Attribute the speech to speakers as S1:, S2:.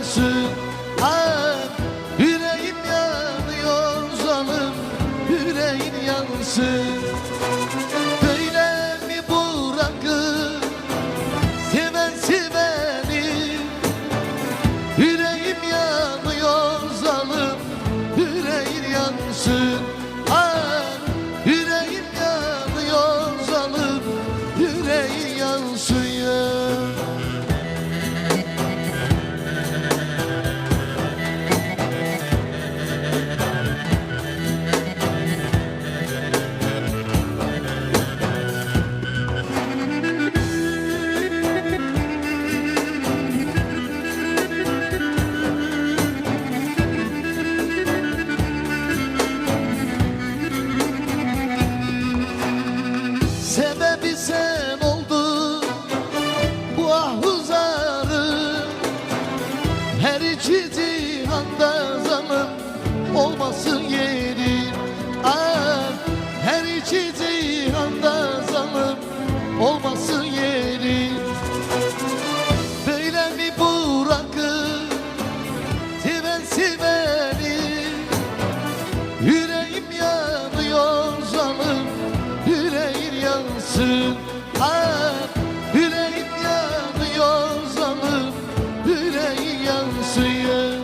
S1: yansın. Ah, yüreğim yanıyor zalim, yüreğim yansın. Böyle mi bırakır seven seveni? Yüreğim yanıyor zalim, yüreğim yansın. Ah, yüreğim yanıyor zalim, yüreğim yansın ya. Sebebi sen oldun bu ahuzarı. Her iki cihanda zalim olmasın yeri. Ah, her iki cihanda zalim olmasın yeri. Böyle mi bırakır seven seveni? Yüreğim yanıyor zalim, yüreğim yansın. Ah, yüreğim yanıyor zalim, yüreğim yansın ya.